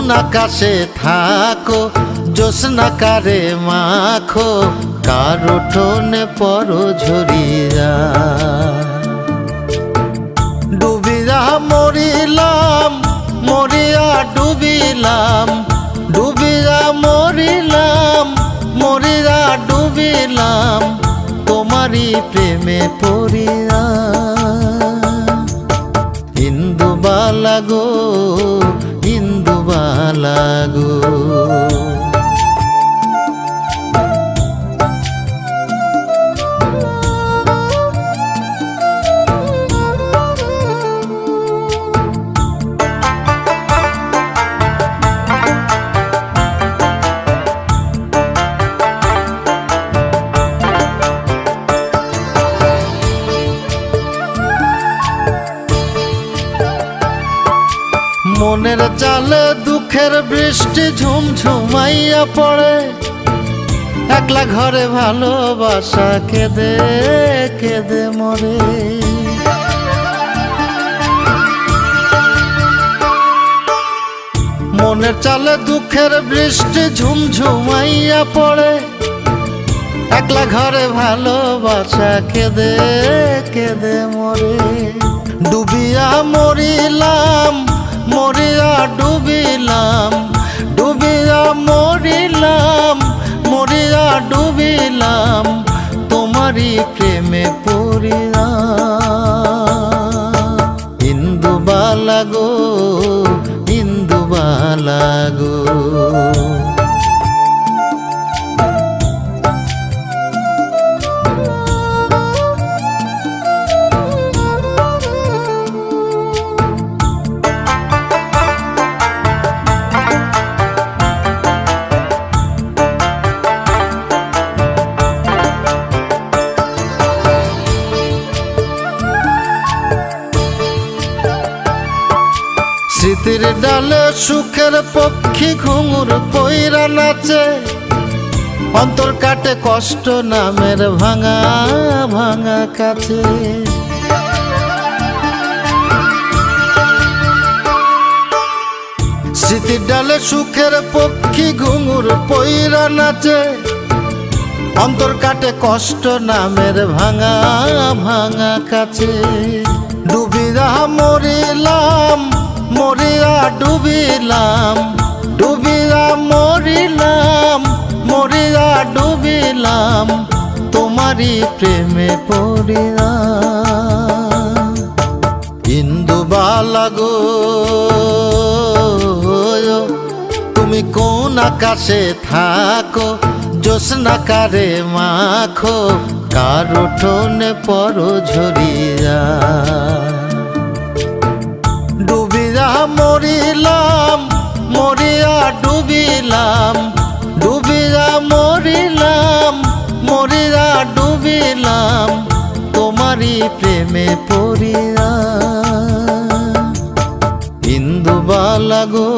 কোন আকাশে থাকো জ্যোৎস্না কারে মাখো কার উঠোনে পরো ঝরিয়া ডুবিয়া মরিলাম মরিয়া ডুবিলাম ডুবিয়া মরিলাম মরিয়া ডুবিলাম তোমারই প্রেমে পড়িয়া ইন্দুবালা গো ইন্দুবালা গো মনের জালে দুঃখের বৃষ্টি ঝুমঝুমাইয়া পড়ে একলা ঘরে ভালোবাসা কেঁদে কেঁদে মরে মনের জালে দুঃখের বৃষ্টি ঝুমঝুমাইয়া পড়ে একলা ঘরে ভালোবাসা কেঁদে কেঁদে মরে ডুবিয়া মরিলাম মরিয়া ডুবিলাম ডুবিয়া মরিলাম মরিয়া ডুবিলাম তোমারই প্রেমে পড়িয়া ইন্দুবালা গো ইন্দুবালা গো স্মৃতির ডালে সুখের পক্ষী ঘুঙুর পইরা নাচে অন্তর কাটে কষ্ট নামের ভাঙা ভাঙা কাছে স্মৃতির ডালে সুখের পক্ষী ঘুঙুর পইরা নাচে অন্তর কাটে কষ্ট নামের ভাঙা ভাঙা কাছে ডুবিয়া মরিলাম মরিয়া ডুবিলাম ডুবিয়া মরিলাম মরিয়া ডুবিলাম তোমারই প্রেমে পড়িয়া ইন্দুবালা গো তুমি কোন আকাশে থাকো জ্যোৎস্না কারে মাখো কার উঠোনে পরো ঝরিয়া ডুবিয়া মরিলাম মরিয়া ডুবিলাম ডুবিয়া মরিলাম মরিয়া ডুবিলাম তোমারই প্রেমে পড়িয়া ইন্দুবালা গো